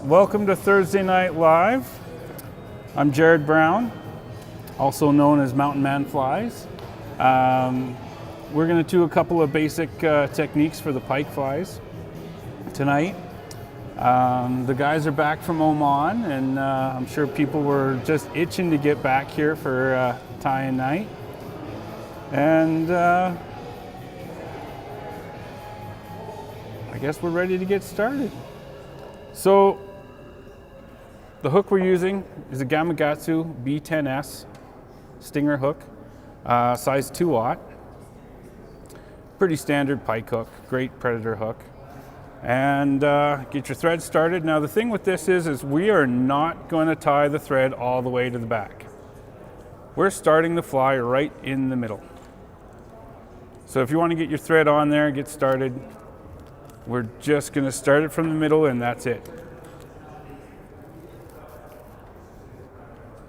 Welcome to Thursday Night Live. I'm Jarod Brown, also known as Mountain Man Flies. We're going to do a couple of basic techniques for the Pike Flies tonight. The guys are back from Oman, and I'm sure people were just itching to get back here for tie-in night. And I guess we're ready to get started. So the hook we're using is a Gamakatsu B10S stinger hook, size 2/0. Pretty standard pike hook, great predator hook. And get your thread started. Now the thing with this is we are not going to tie the thread all the way to the back. We're starting the fly right in the middle. So if you want to get your thread on there, get started, we're just going to start it from the middle and that's it.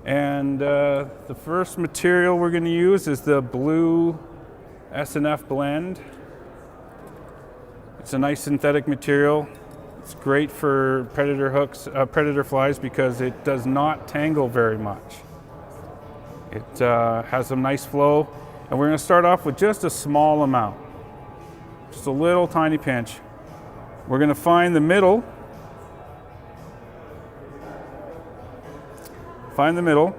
And the first material we're going to use is the blue S&F blend. It's a nice synthetic material. It's great for predator hooks, predator flies, because it does not tangle very much. It has some nice flow, and we're going to start off with just a small amount, just a little tiny pinch. We're going to find the middle. Find the middle,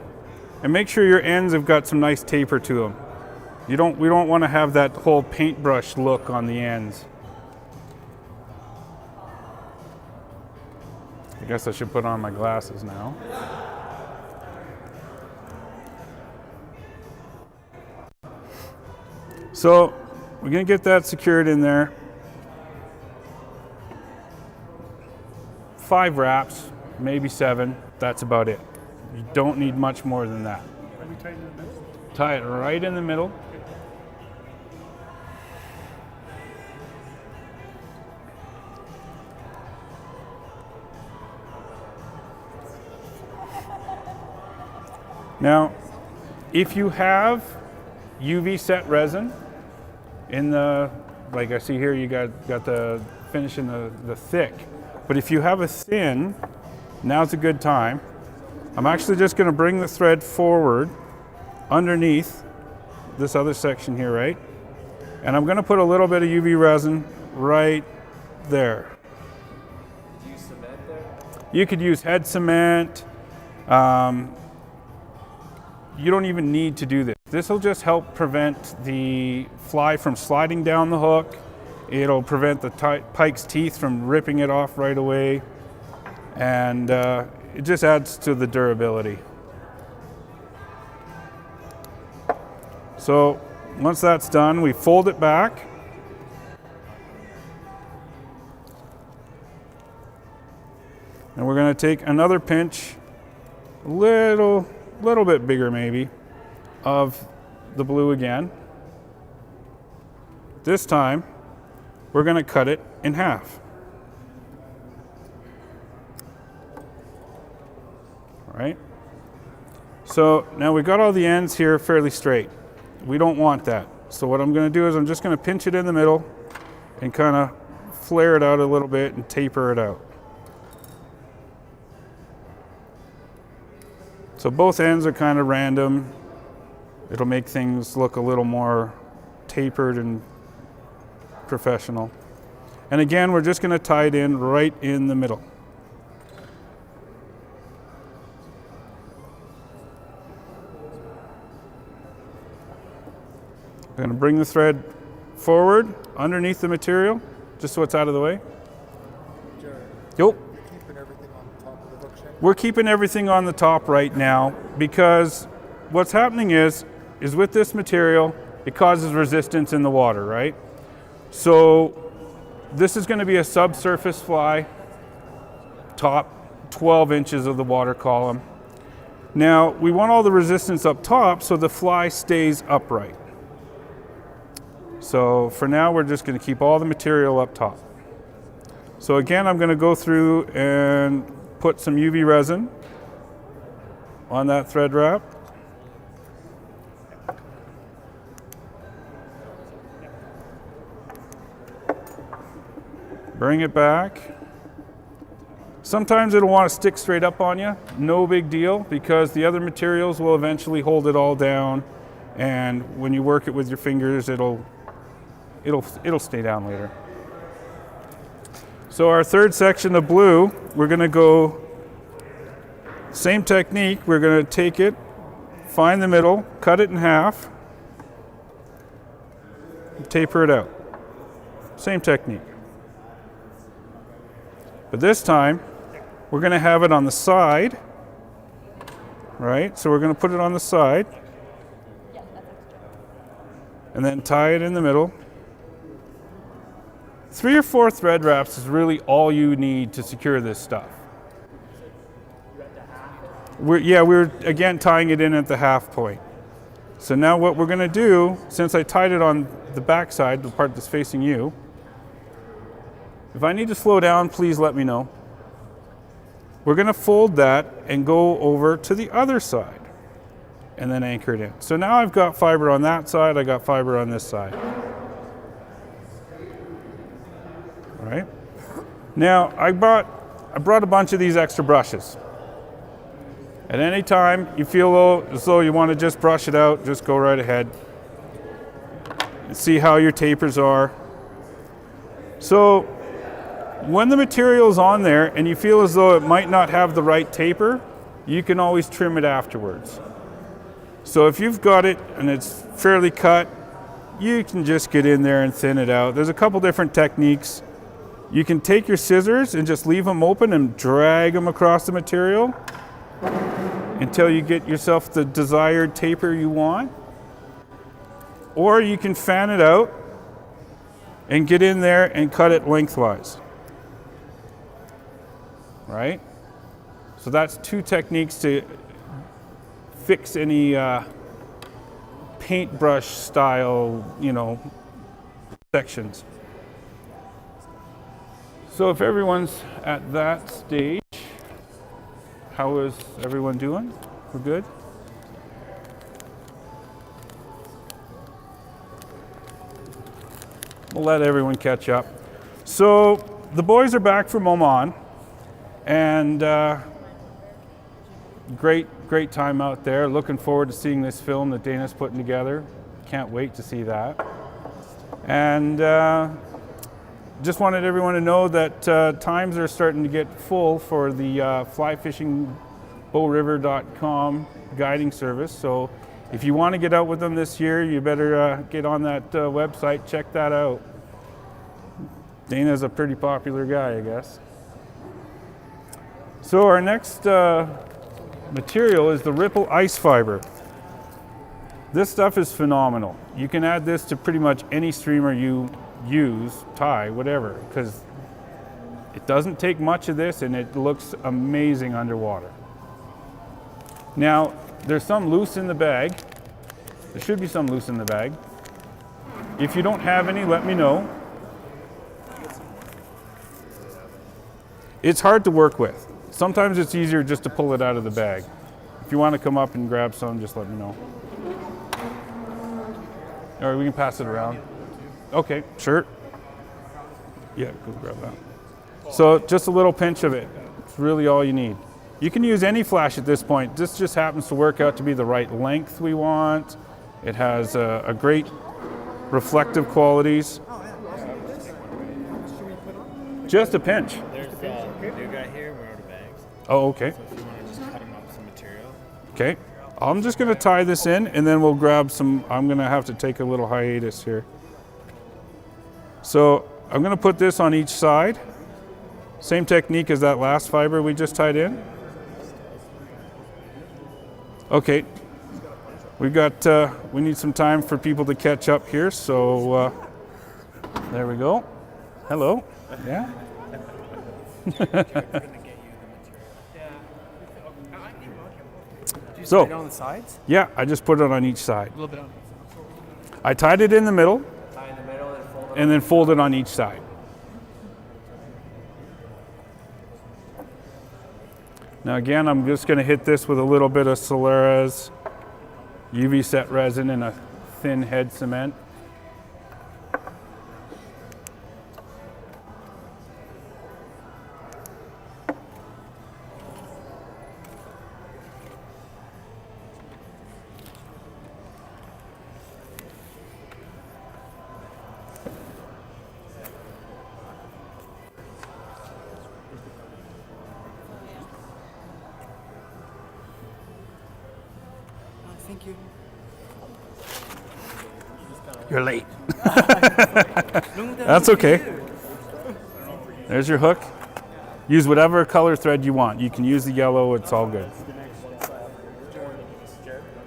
and make sure your ends have got some nice taper to them. We don't want to have that whole paintbrush look on the ends. I guess I should put on my glasses now. So we're going to get that secured in there. 5 wraps, maybe 7. That's about it. You don't need much more than that. Tie it right in the middle. Now, if you have UV set resin in the, like I see here, you got the finish in the thick. But if you have a thin, now's a good time. I'm actually just going to bring the thread forward underneath this other section here, right? And I'm going to put a little bit of UV resin right there. Use cement there? You could use head cement. You don't even need to do this. This will just help prevent the fly from sliding down the hook. It'll prevent the pike's teeth from ripping it off right away. And it just adds to the durability. So once that's done, we fold it back. And we're going to take another pinch, a little bit bigger maybe, of the blue again. This time, we're going to cut it in half. All right? So now we've got all the ends here fairly straight. We don't want that. So what I'm going to do is I'm just going to pinch it in the middle and kind of flare it out a little bit and taper it out. So both ends are kind of random. It'll make things look a little more tapered and professional. And again, we're just going to tie it in right in the middle. I'm going to bring the thread forward underneath the material, just so it's out of the way. Jarod, Yep. you're keeping everything on the top of the hook shank? We're keeping everything on the top right now because what's happening is with this material, it causes resistance in the water, right? So this is going to be a subsurface fly, top 12 inches of the water column. Now, we want all the resistance up top so the fly stays upright. So for now, we're just going to keep all the material up top. So again, I'm going to go through and put some UV resin on that thread wrap. Bring it back. Sometimes it'll want to stick straight up on you. No big deal, because the other materials will eventually hold it all down, and when you work it with your fingers, it'll stay down later. So our third section of blue, we're going to go same technique. We're going to take it, find the middle, cut it in half, taper it out. Same technique. But this time, we're going to have it on the side, right? So we're going to put it on the side, and then tie it in the middle. 3 or 4 thread wraps is really all you need to secure this stuff. We're again tying it in at the half point. So now what we're going to do, since I tied it on the back side, the part that's facing you, if I need to slow down, please let me know. We're going to fold that and go over to the other side and then anchor it in. So now I've got fiber on that side, I got fiber on this side. All right. Now I brought a bunch of these extra brushes. At any time you feel as though you want to just brush it out, just go right ahead and see how your tapers are. So when the material's on there and you feel as though it might not have the right taper, you can always trim it afterwards. So if you've got it and it's fairly cut, you can just get in there and thin it out. There's a couple different techniques. You can take your scissors and just leave them open and drag them across the material until you get yourself the desired taper you want. Or you can fan it out and get in there and cut it lengthwise. Right? So that's 2 techniques to fix any paintbrush style, sections. So if everyone's at that stage, how is everyone doing? We're good? We'll let everyone catch up. So the boys are back from Oman, and great time out there. Looking forward to seeing this film that Dana's putting together. Can't wait to see that. And just wanted everyone to know that times are starting to get full for the flyfishingbowriver.com guiding service. So if you want to get out with them this year, you better get on that website, check that out. Dana's a pretty popular guy, I guess. So our next material is the Ripple Ice Fiber. This stuff is phenomenal. You can add this to pretty much any streamer you use, tie, whatever, because it doesn't take much of this and it looks amazing underwater. Now, there's some loose in the bag. There should be some loose in the bag. If you don't have any, let me know. It's hard to work with. Sometimes it's easier just to pull it out of the bag. If you want to come up and grab some, just let me know. All right, we can pass it around. Okay, sure. Yeah, go grab that. So just a little pinch of it. It's really all you need. You can use any flash at this point. This just happens to work out to be the right length we want. It has a great reflective qualities. Just a pinch. There's a new guy here, we're out of bags. Oh, okay. So if you want to just cut him up some material. Okay. I'm just going to tie this in and then we'll grab some. I'm going to have to take a little hiatus here. So I'm going to put this on each side. Same technique as that last fiber we just tied in. Okay. We've got, we need some time for people to catch up here. So there we go. Hello. Yeah. So, Put it on the sides? yeah, I just put it on each side. A little bit on. I tied it in the middle Tie in the middle and fold it. and then fold it on each side. Now again, I'm just going to hit this with a little bit of Solera's UV set resin and a thin head cement. thank you. You're late. That's okay. There's your hook. Use whatever color thread you want. You can use the yellow, it's all good.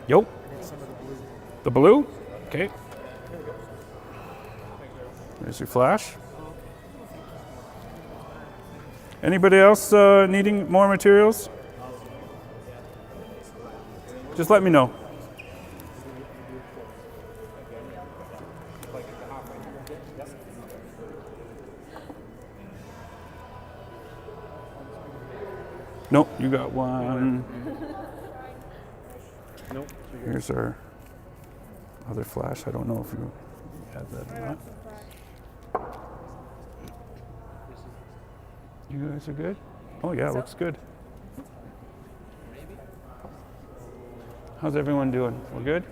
Yep. The blue? Okay. There's your flash. Anybody else needing more materials? Just let me know. Nope, you got one. Nope. Here's our other flash. I don't know if you had that or not. You guys are good? Oh yeah, looks good. How's everyone doing? We're good?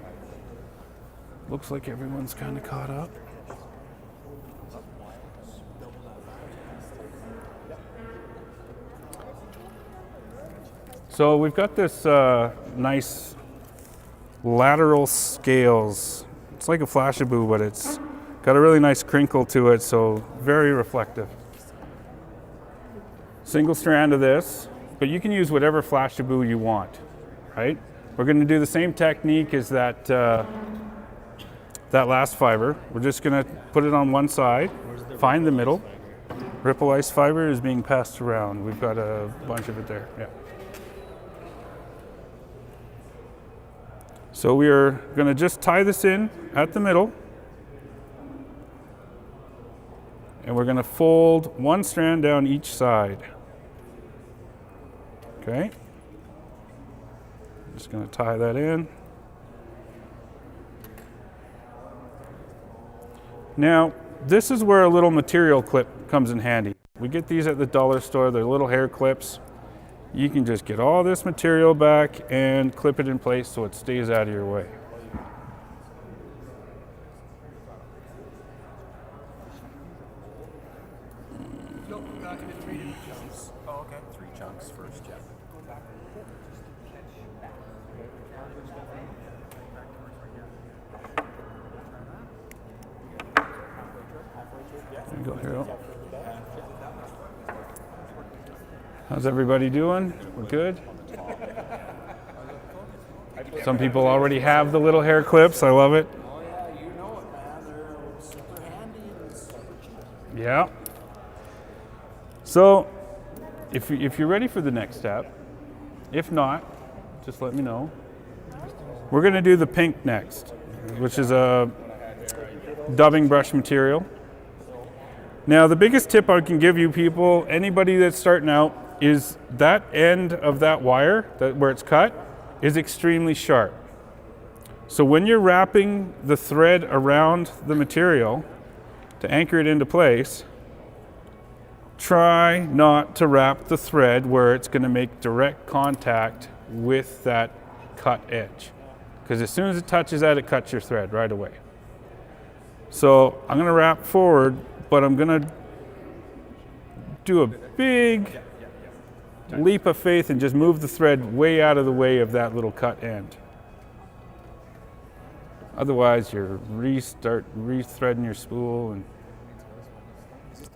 Looks like everyone's kind of caught up. So we've got this nice lateral scales. It's like a Flashaboo, but it's got a really nice crinkle to it, so very reflective. Single strand of this, but you can use whatever Flashaboo you want, right? We're going to do the same technique as that last fiber. We're just going to put it on one side, find the middle. Ripple ice fiber is being passed around. We've got a bunch of it there. Yeah. So we are going to just tie this in at the middle. And we're going to fold one strand down each side. Okay. Just going to tie that in. Now, this is where a little material clip comes in handy. We get these at the dollar store. They're little hair clips. You can just get all this material back and clip it in place so it stays out of your way. Oh, okay. 3 chunks first, Jeff. There you go, Harold. How's everybody doing? We're good? Some people already have the little hair clips. I love it. Oh yeah, you know it, man. They're super handy and super cheap. Yeah. So, if you're ready for the next step, if not, just let me know. We're going to do the pink next, which is a dubbing brush material. Now, the biggest tip I can give you people, anybody that's starting out, is that end of that wire, where it's cut, is extremely sharp. So when you're wrapping the thread around the material to anchor it into place, try not to wrap the thread where it's going to make direct contact with that cut edge. Because as soon as it touches that, it cuts your thread right away. So I'm going to wrap forward, but I'm going to do a big leap of faith and just move the thread way out of the way of that little cut end. Otherwise, you're rethreading your spool. And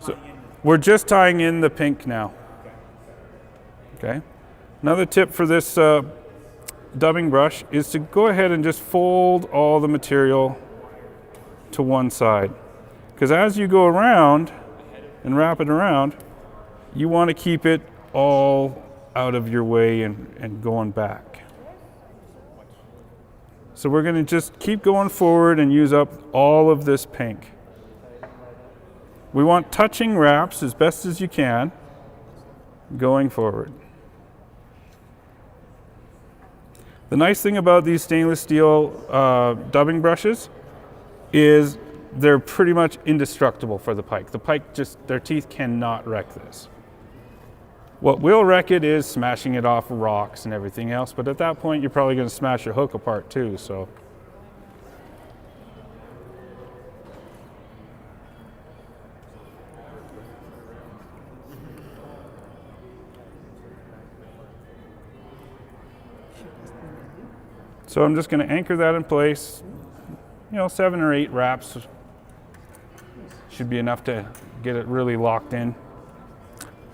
so we're just tying in the pink now. Okay. Another tip for this dubbing brush is to go ahead and just fold all the material to one side. Because as you go around and wrap it around, you want to keep it all out of your way and going back. So we're going to just keep going forward and use up all of this pink. We want touching wraps as best as you can going forward. The nice thing about these stainless steel dubbing brushes is they're pretty much indestructible for the pike. The pike their teeth cannot wreck this. What will wreck it is smashing it off rocks and everything else, but at that point you're probably going to smash your hook apart too. So So I'm just going to anchor that in place. 7 or 8 wraps should be enough to get it really locked in.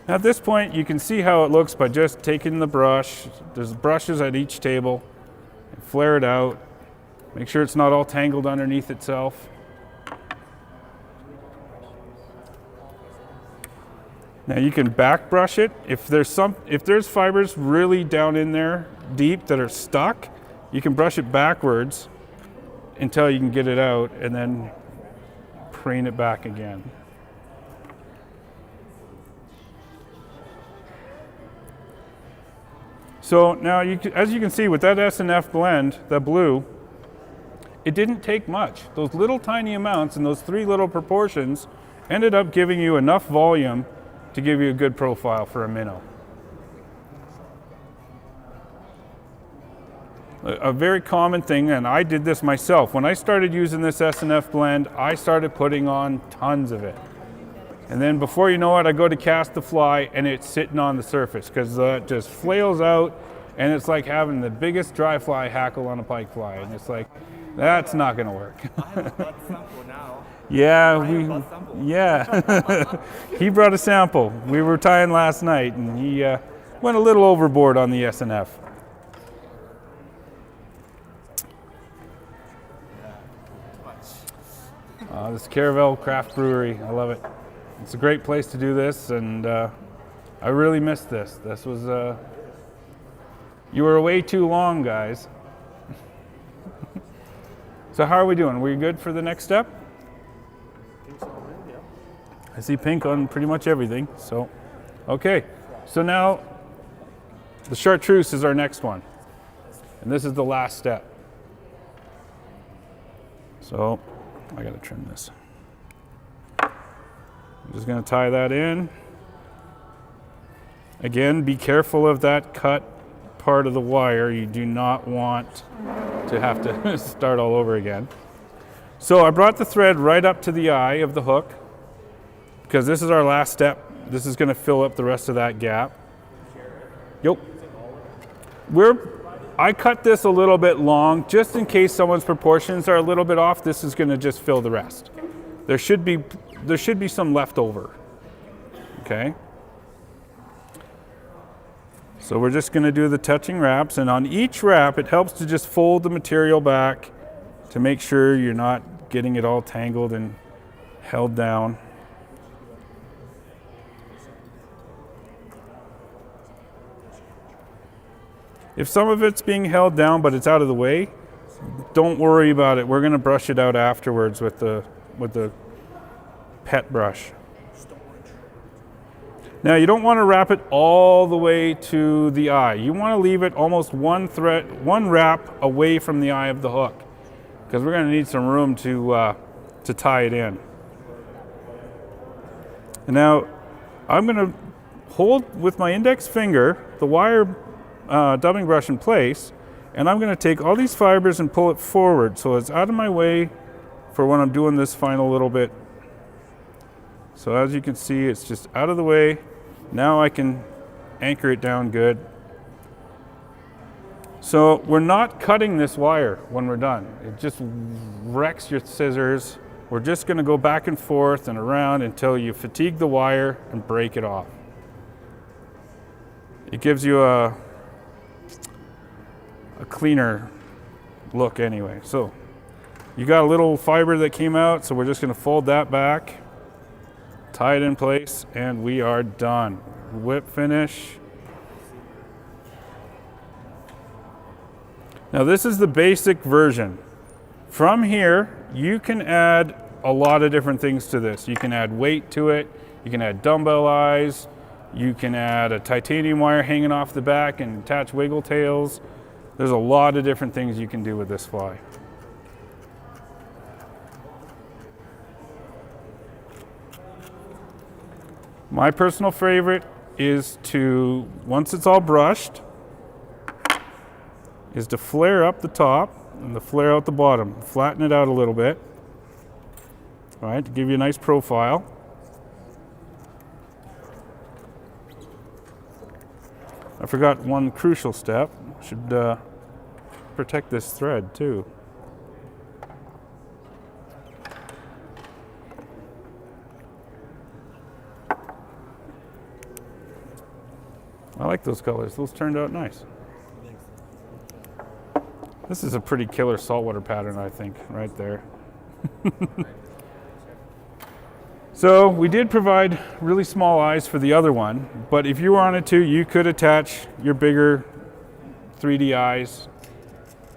At this point, you can see how it looks by just taking the brush. There's brushes at each table. And flare it out. Make sure it's not all tangled underneath itself. Now you can back brush it. If there's fibers really down in there deep that are stuck, you can brush it backwards until you can get it out and then preen it back again. So now, as you can see with that S&F blend, that blue, it didn't take much. Those little tiny amounts and those 3 little proportions ended up giving you enough volume to give you a good profile for a minnow. A very common thing, and I did this myself, when I started using this S&F blend, I started putting on tons of it. And then before you know it, I go to cast the fly and it's sitting on the surface because it just flails out, and it's like having the biggest dry fly hackle on a pike fly. And it's like, that's not gonna work. I have a butt sample now. Yeah, he brought a sample. We were tying last night and he went a little overboard on the S&F. This Caravel Craft Brewery, I love it. It's a great place to do this, and I really missed this. This was, you were away too long, guys. So how are we doing? Are we good for the next step? I see pink on pretty much everything, so, okay. So now, the chartreuse is our next one. And this is the last step. So, I gotta trim this. I'm just gonna tie that in. Again, be careful of that cut part of the wire. You do not want to have to start all over again. So I brought the thread right up to the eye of the hook because this is our last step. This is gonna fill up the rest of that gap. Yep. I cut this a little bit long just in case someone's proportions are a little bit off. This is gonna just fill the rest. There should be some left over, okay? So we're just gonna do the touching wraps, and on each wrap, it helps to just fold the material back to make sure you're not getting it all tangled and held down. If some of it's being held down but it's out of the way, don't worry about it. We're gonna brush it out afterwards with the pet brush. Now you don't want to wrap it all the way to the eye. You want to leave it almost one wrap away from the eye of the hook, because we're going to need some room to tie it in. And now I'm going to hold with my index finger the wire dubbing brush in place, and I'm going to take all these fibers and pull it forward so it's out of my way for when I'm doing this final little bit. So as you can see, it's just out of the way. Now I can anchor it down good. So we're not cutting this wire when we're done. It just wrecks your scissors. We're just gonna go back and forth and around until you fatigue the wire and break it off. It gives you a cleaner look anyway. So you got a little fiber that came out, so we're just gonna fold that back, tie it in place, and we are done. Whip finish. Now this is the basic version. From here, you can add a lot of different things to this. You can add weight to it, you can add dumbbell eyes, you can add a titanium wire hanging off the back and attach wiggle tails. There's a lot of different things you can do with this fly. My personal favorite is to, once it's all brushed, is to flare up the top and to flare out the bottom. Flatten it out a little bit, all right, to give you a nice profile. I forgot one crucial step. Should protect this thread too. I like those colors. Those turned out nice. This is a pretty killer saltwater pattern, I think, right there. So we did provide really small eyes for the other one, but if you wanted to, you could attach your bigger 3D eyes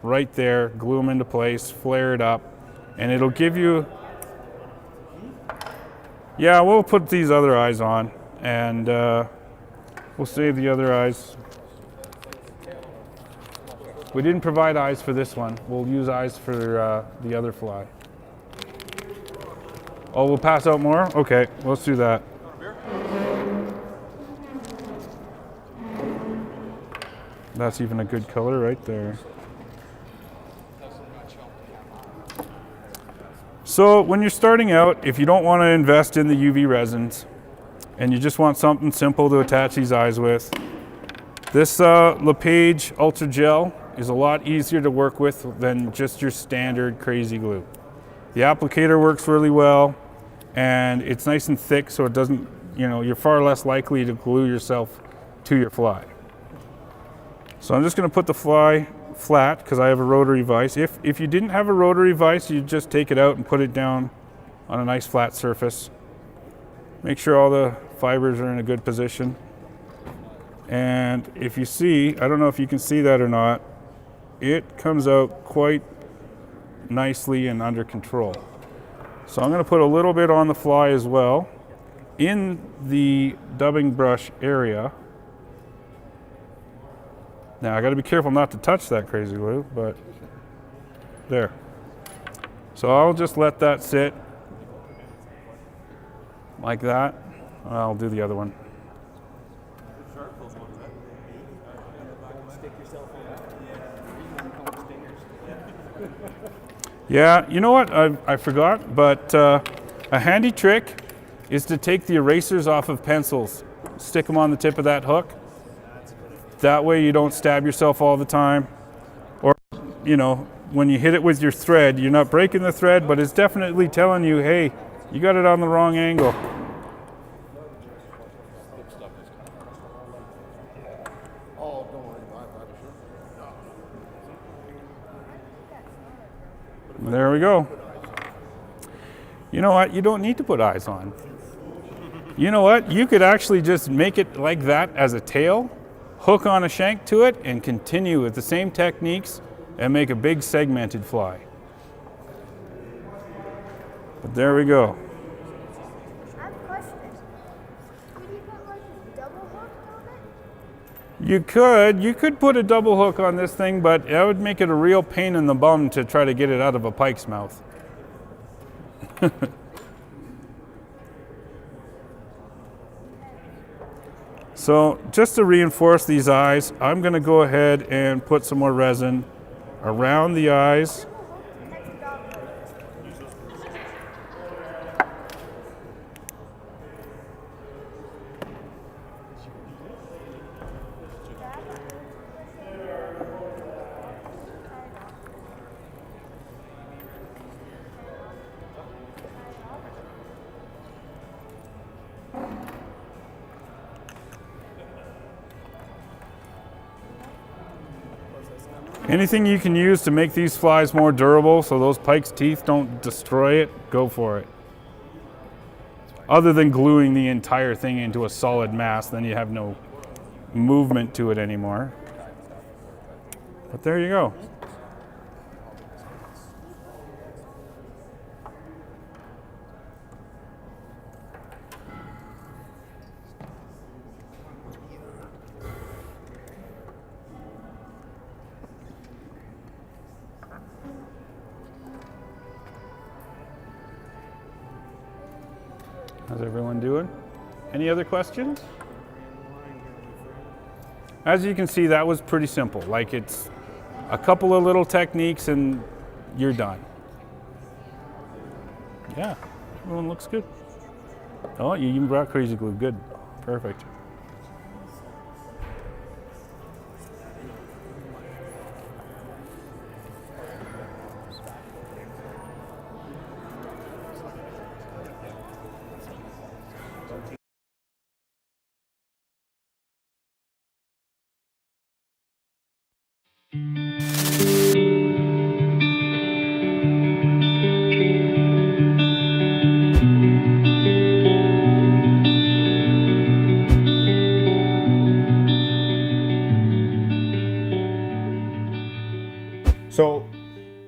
right there, glue them into place, flare it up, and it'll give you, yeah, we'll put these other eyes on, and we'll save the other eyes. We didn't provide eyes for this one. We'll use eyes for the other fly. Oh, we'll pass out more? Okay, let's do that. That's even a good color right there. So when you're starting out, if you don't want to invest in the UV resins and you just want something simple to attach these eyes with, this LePage Ultra Gel is a lot easier to work with than just your standard crazy glue. The applicator works really well, and it's nice and thick, so it doesn't, you know, you're far less likely to glue yourself to your fly. So I'm just going to put the fly flat because I have a rotary vise. If you didn't have a rotary vise, you just take it out and put it down on a nice flat surface. Make sure all the fibers are in a good position. And if you see, I don't know if you can see that or not, it comes out quite nicely and under control. So I'm going to put a little bit on the fly as well in the dubbing brush area. Now I got to be careful not to touch that crazy glue, but there. So I'll just let that sit like that. I'll do the other one. Yeah, you know what? I forgot, but a handy trick is to take the erasers off of pencils, stick them on the tip of that hook. That way you don't stab yourself all the time. Or, you know, when you hit it with your thread, you're not breaking the thread, but it's definitely telling you, hey, you got it on the wrong angle. There we go. You know what? You don't need to put eyes on. You know what? You could actually just make it like that as a tail, hook on a shank to it, and continue with the same techniques and make a big segmented fly. But there we go. I have a question. Could you put like a double hook on it? You could put a double hook on this thing, but that would make it a real pain in the bum to try to get it out of a pike's mouth. So just to reinforce these eyes, I'm going to go ahead and put some more resin around the eyes. Anything you can use to make these flies more durable so those pike's teeth don't destroy it, go for it. Other than gluing the entire thing into a solid mass, then you have no movement to it anymore. But there you go. How's everyone doing? Any other questions? As you can see, that was pretty simple. Like, it's a couple of little techniques and you're done. Yeah, everyone looks good. Oh, you even brought crazy glue. Good. Perfect. So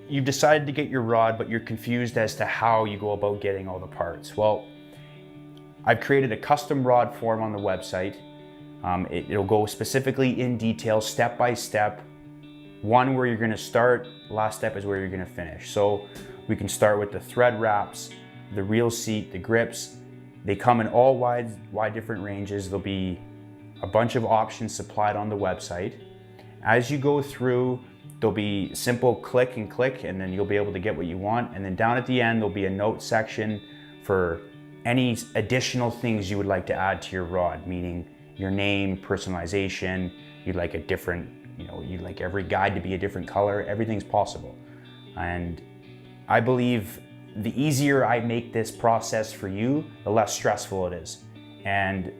you've decided to get your rod, but you're confused as to how you go about getting all the parts. Well, I've created a custom rod form on the website. It'll go specifically in detail, step by step, one where you're gonna start, last step is where you're gonna finish. So we can start with the thread wraps, the reel seat, the grips. They come in all wide different ranges. There'll be a bunch of options supplied on the website. As you go through, there'll be simple click and click, and then you'll be able to get what you want. And then down at the end, there'll be a note section for any additional things you would like to add to your rod, meaning your name, personalization, you'd like a different, you'd like every guide to be a different color, everything's possible. And I believe the easier I make this process for you, the less stressful it is. And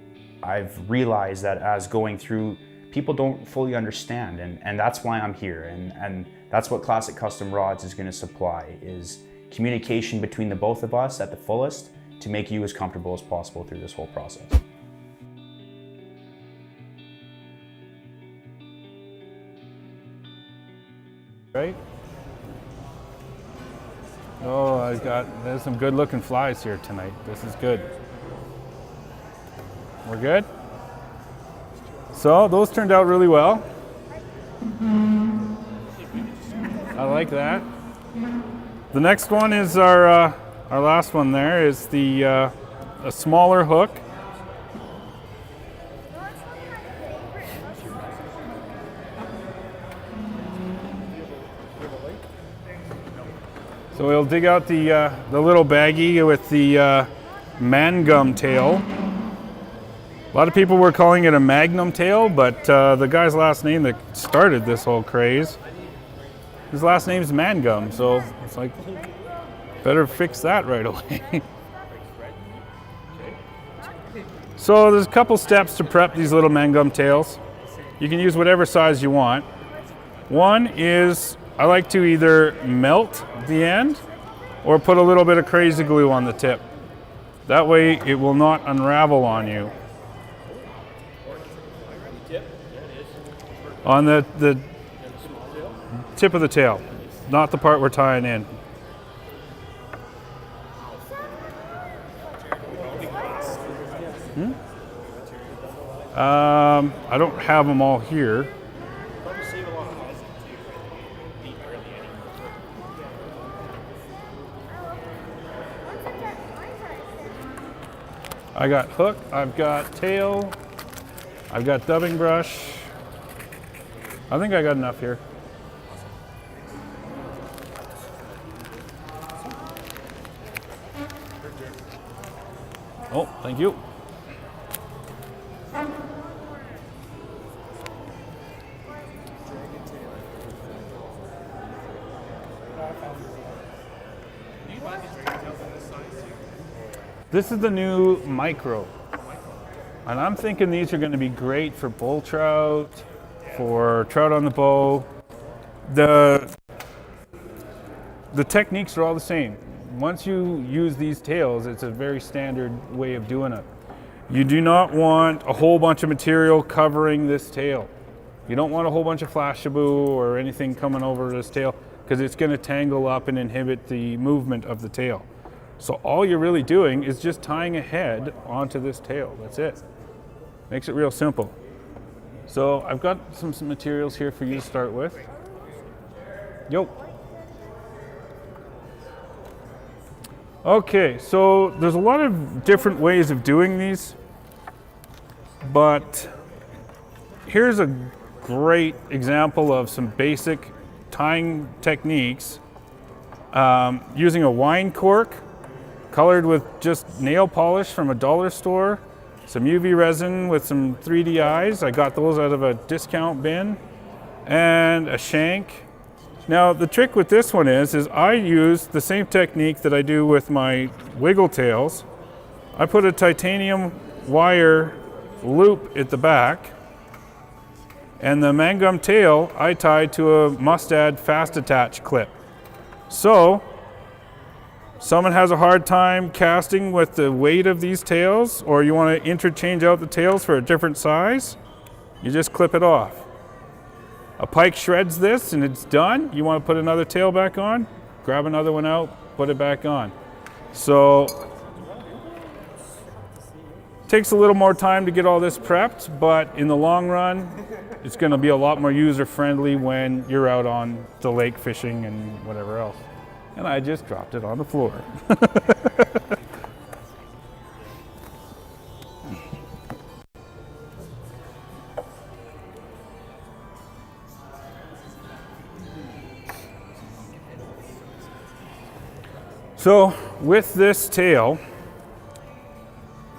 I've realized that as going through, people don't fully understand, and that's why I'm here. And that's what Classic Custom Rods is gonna supply, is communication between the both of us at the fullest to make you as comfortable as possible through this whole process. Right? Oh, there's some good looking flies here tonight. This is good. We're good? So those turned out really well. I like that. The next one is our last one there is the a smaller hook. So we'll dig out the little baggie with the mangum tail. A lot of people were calling it a magnum tail, but the guy's last name that started this whole craze, his last name is Mangum, so it's like, better fix that right away. So there's a couple steps to prep these little mangum tails. You can use whatever size you want. One is, I like to either melt the end or put a little bit of crazy glue on the tip. That way it will not unravel on you. On the tip of the tail, not the part we're tying in. I don't have them all here. I got hook, I've got tail, I've got dubbing brush. I think I got enough here. Oh, thank you. This is the new micro. And I'm thinking these are going to be great for bull trout, for trout on the bow. The techniques are all the same. Once you use these tails, it's a very standard way of doing it. You do not want a whole bunch of material covering this tail. You don't want a whole bunch of flashaboo or anything coming over this tail, because it's going to tangle up and inhibit the movement of the tail. So all you're really doing is just tying a head onto this tail. That's it. Makes it real simple. So I've got some materials here for you to start with. Yo. Okay, so there's a lot of different ways of doing these, but here's a great example of some basic tying techniques using a wine cork colored with just nail polish from a dollar store, some UV resin with some 3D eyes. I got those out of a discount bin, and a shank. Now the trick with this one is I use the same technique that I do with my wiggle tails. I put a titanium wire loop at the back, And the mangum tail I tied to a mustad fast attach clip. So, someone has a hard time casting with the weight of these tails, or you want to interchange out the tails for a different size, you just clip it off. A pike shreds this and it's done. You want to put another tail back on, grab another one out, put it back on. So, takes a little more time to get all this prepped, but in the long run, it's going to be a lot more user-friendly when you're out on the lake fishing and whatever else. And I just dropped it on the floor. So with this tail,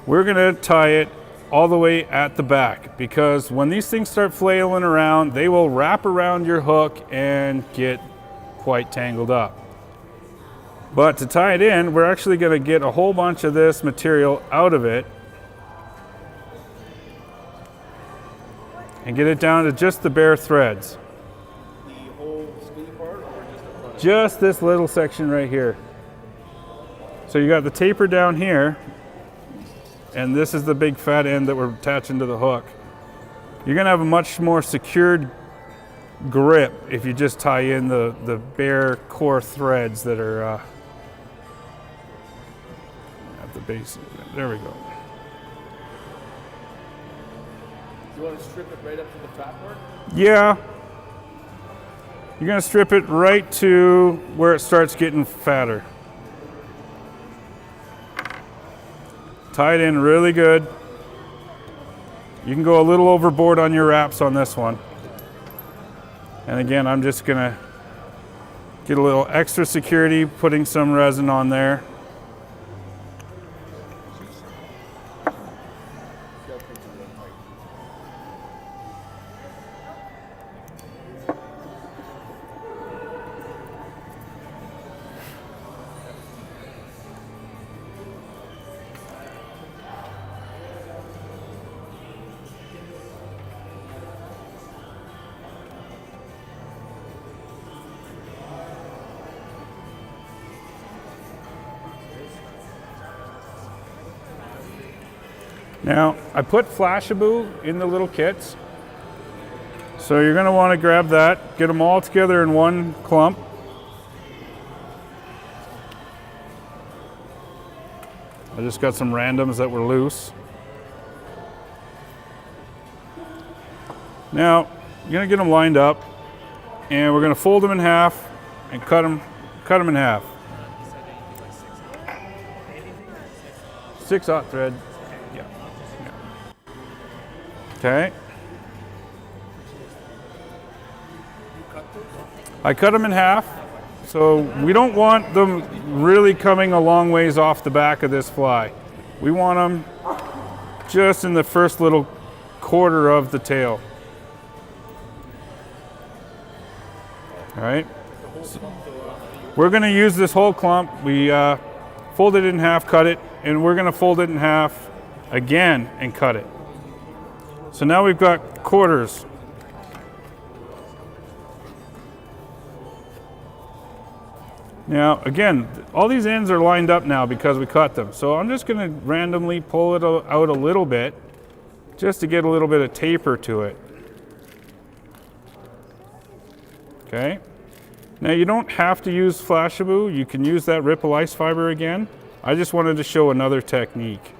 we're going to tie it all the way at the back, because when these things start flailing around, they will wrap around your hook and get quite tangled up. But to tie it in, we're actually going to get a whole bunch of this material out of it and get it down to just the bare threads. The whole skinny part or just the front? Just this little section right here. So you got the taper down here, and this is the big fat end that we're attaching to the hook. You're going to have a much more secured grip if you just tie in the bare core threads that are at the base. There we go. You want to strip it right up to the fat part? Yeah. You're going to strip it right to where it starts getting fatter. Tie it in really good. You can go a little overboard on your wraps on this one. And again, I'm just gonna get a little extra security, putting some resin on there. Now, I put Flashaboo in the little kits. So you're gonna wanna grab that, get them all together in one clump. I just got some randoms that were loose. Now, you're gonna get them lined up, and we're gonna fold them in half and cut them in half. 6/0 thread. Yeah. Okay. I cut them in half, so we don't want them really coming a long ways off the back of this fly. We want them just in the first little quarter of the tail. All right. So we're going to use this whole clump. We fold it in half, cut it, and we're going to fold it in half again and cut it. So now we've got quarters. Now, again, all these ends are lined up now because we cut them. So I'm just going to randomly pull it out a little bit just to get a little bit of taper to it. Okay. Now you don't have to use Flashaboo. You can use that Ripple ice fiber again. I just wanted to show another technique.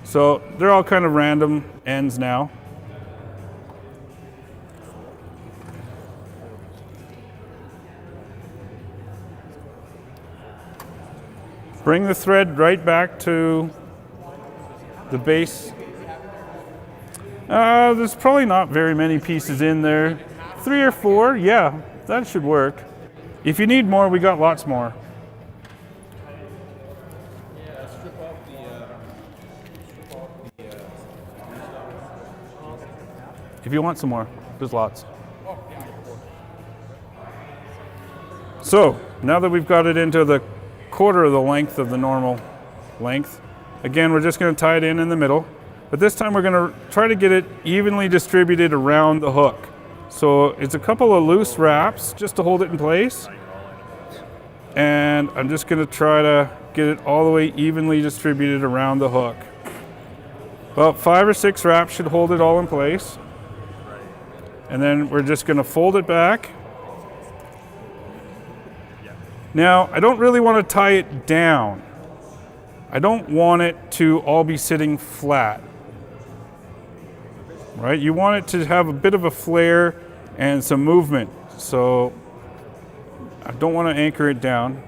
So they're all kind of random ends now. Bring the thread right back to the base. There's probably not very many pieces in there. 3 or 4, yeah, that should work. If you need more, we got lots more. If you want some more, there's lots. So, now that we've got it into the quarter of the length of the normal length, again, we're just going to tie it in the middle. but this time we're going to try to get it evenly distributed around the hook. So it's a couple of loose wraps just to hold it in place. And I'm just going to try to get it all the way evenly distributed around the hook. About 5 or 6 wraps should hold it all in place. And then we're just going to fold it back. Now, I don't really want to tie it down. I don't want it to all be sitting flat. Right? You want it to have a bit of a flare and some movement. So I don't want to anchor it down.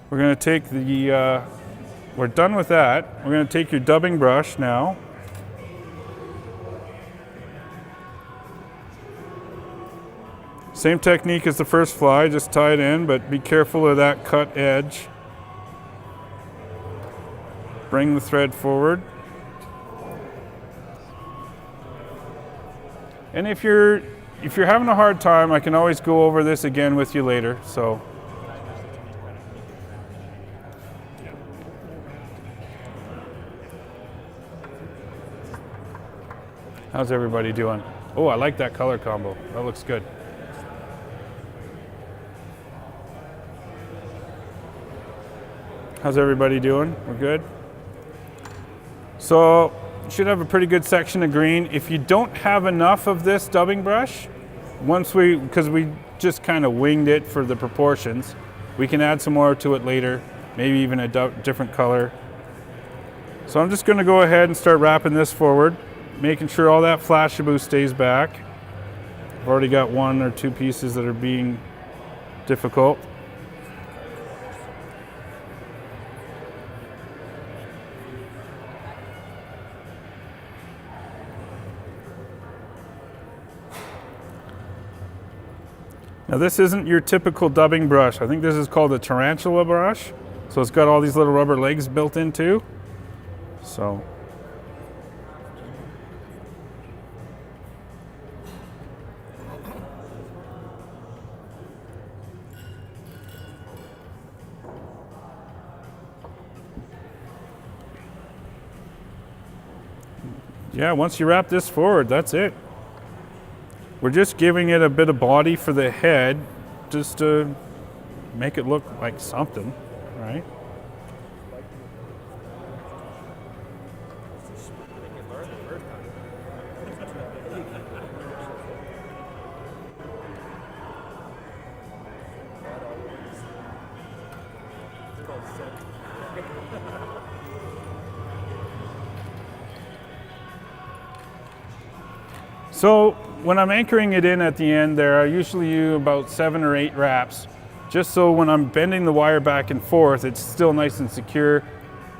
We're going to take the, we're done with that. We're going to take your dubbing brush now. Same technique as the first fly, just tie it in, but be careful of that cut edge. Bring the thread forward. And if you're having a hard time, I can always go over this again with you later. So how's everybody doing? Oh, I like that color combo. That looks good. How's everybody doing? We're good? So you should have a pretty good section of green. If you don't have enough of this dubbing brush, because we just kind of winged it for the proportions, we can add some more to it later, maybe even a different color. So I'm just going to go ahead and start wrapping this forward, making sure all that flashaboo stays back. I've already got 1 or 2 pieces that are being difficult. Now this isn't your typical dubbing brush. I think this is called a tarantula brush. So it's got all these little rubber legs built in too. So yeah, once you wrap this forward, that's it. We're just giving it a bit of body for the head, just to make it look like something, right? So when I'm anchoring it in at the end there, I usually use about 7 or 8 wraps, just so when I'm bending the wire back and forth, it's still nice and secure.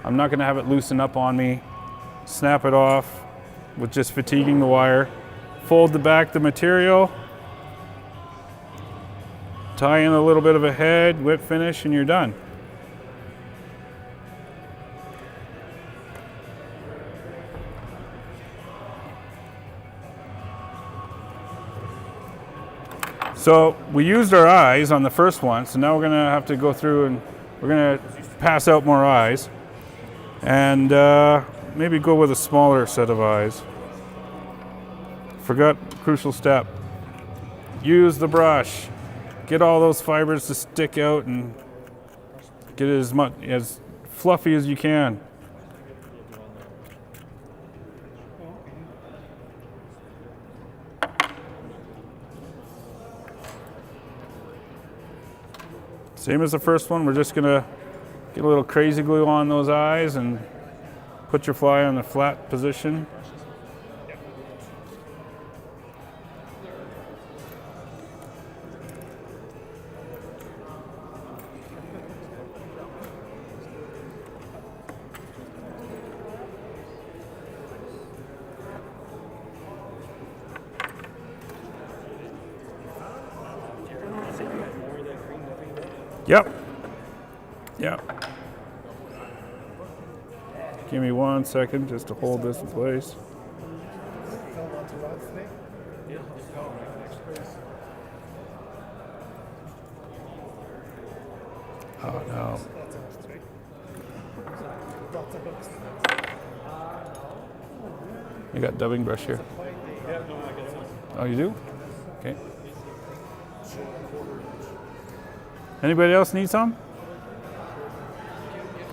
I'm not going to have it loosen up on me. Snap it off with just fatiguing the wire. Fold the material, tie in a little bit of a head, whip finish, and you're done. So we used our eyes on the first one, so now we're going to have to go through and we're going to pass out more eyes and maybe go with a smaller set of eyes. Forgot crucial step. Use the brush. Get all those fibers to stick out and get it as fluffy as you can. Same as the first one, we're just gonna get a little crazy glue on those eyes and put your fly on the flat position. Yep. Yep. Give me 1 second just to hold this in place. Oh no. I got dubbing brush here. Oh, you do? Okay. Anybody else need some?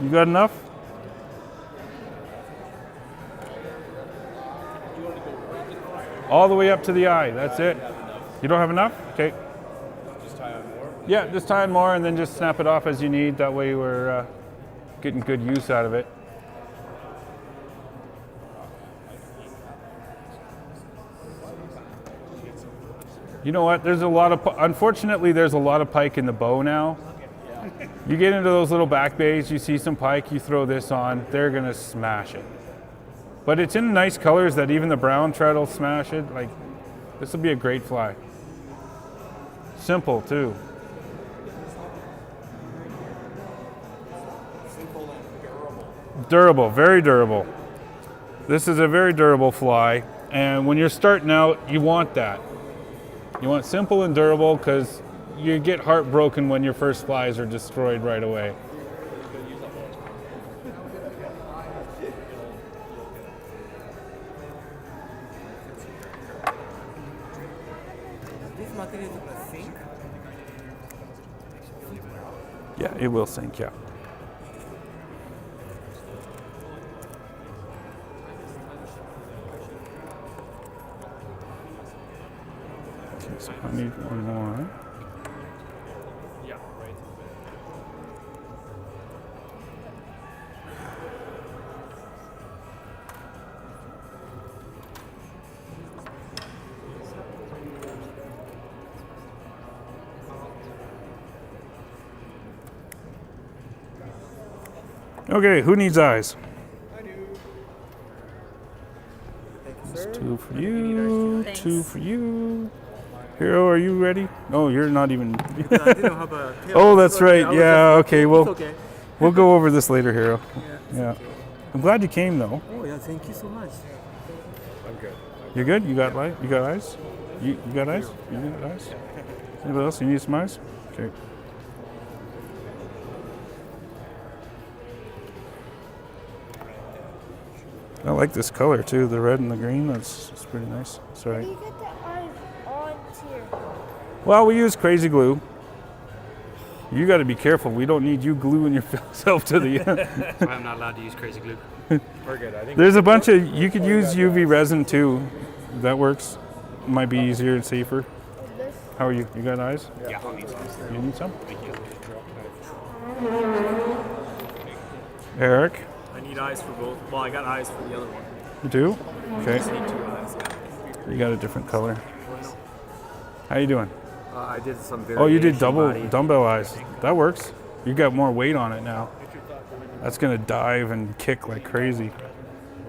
You got enough? All the way up to the eye, that's it. You don't have enough? Okay. Just tie on more. Yeah, just tie on more and then just snap it off as you need. That way we're getting good use out of it. You know what? There's a lot of, unfortunately, there's a lot of pike in the bow now. You get into those little back bays, you see some pike, you throw this on, they're gonna smash it. But it's in nice colors that even the brown trout will smash it. Like, this will be a great fly. Simple too. Simple and durable. Durable, very durable. This is a very durable fly, and when you're starting out, you want that. You want simple and durable because you get heartbroken when your first flies are destroyed right away. This material is a sink. Yeah, it will sink, yeah. Okay, so I need one more. Yeah, right. Okay, who needs eyes? I do. Thank you, It's sir. two for you, two for you. Hero, are you ready? No, you're not even. I didn't have a tail. Oh, that's So, right. I was Yeah, just- okay. It's Well, okay. we'll go over this later, Hero. Yeah. it's Yeah. okay. I'm glad you came, though. Oh yeah, thank you so much. I'm good. You're good? You got light? You got eyes? You got eyes? You got eyes? Anybody else? You need some eyes? Okay. I like this color too, the red and the green. That's pretty nice. How Sorry. do you get the eyes on here? Well, we use crazy glue. You got to be careful. We don't need you gluing yourself to the. That's why I'm not allowed to use crazy glue. We're good. I think There's a bunch of. You could use UV resin too. That works. Might be easier and safer. Is this? How are you? You got eyes? Yeah, I'll need some. You need some? Eric, I need eyes for both. Well, I got eyes for the other one. you do? Okay. I need 2 eyes. You got a different color. How you doing? I did some very. Oh, you did double dumbbell eyes. That works. You got more weight on it now. That's gonna dive and kick like crazy.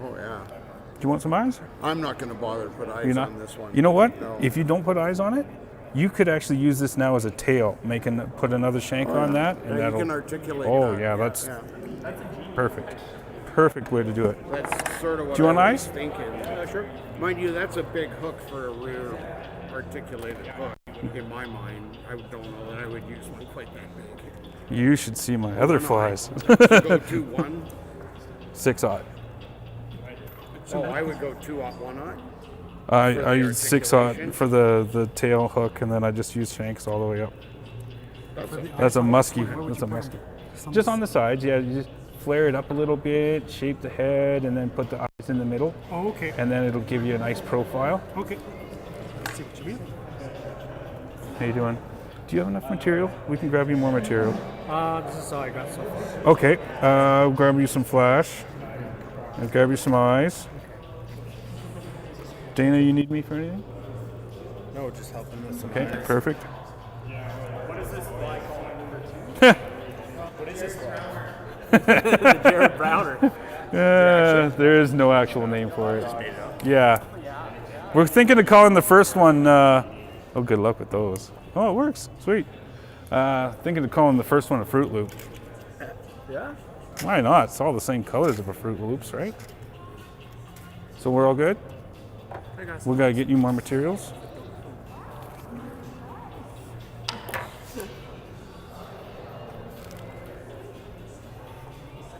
Oh yeah. Do you want some eyes? I'm not going to bother to put eyes You're not. on this one. You know what? No. If you don't put eyes on it, you could actually use this now as a tail. Put another shank on that, and Yeah, you that'll. can articulate. Oh that. yeah, that's Yeah. perfect. Perfect way to do it. That's sort of what Do you want I was eyes? thinking. Sure. Mind you, that's a big hook for a rear articulated hook. In my mind, I don't know that I would use one quite that big. You should see my other flies. So go 2-1. 6/0. So I would go 2-1 on. I use 6/0 articulation? for the tail hook, and then I just use shanks all the way up. That's a musky. That's a musky. Just on the sides, yeah. You just flare it up a little bit, shape the head, and then put the eyes in the middle, Oh, okay. and then it'll give you a nice profile. Okay. Let's see what you mean. How you doing? Do you have enough material? We can grab you more material. This is all I got so far. Okay. I'll grab you some flash. I'll grab you some eyes. Dana, you need me for anything? No, just helping with some Okay, eyes. perfect. What is this fly called number 2? What is this fly? Jarod Browner. There is no actual name for it. Yeah. We're thinking of calling the first one, oh, good luck with those. Oh, it works. Sweet. Thinking of calling the first one a Fruit Loop. Yeah? Why not? It's all the same colors of a Fruit Loops, right? So we're all good? We gotta get you more materials.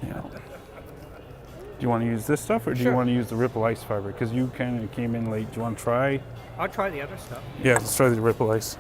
Yeah. you want to use this stuff, or do you Sure. want to use the Ripple Ice fiber? Because you kind of came in late. Do you want to try? I'll try the other stuff. Yeah, let's try the Ripple Ice.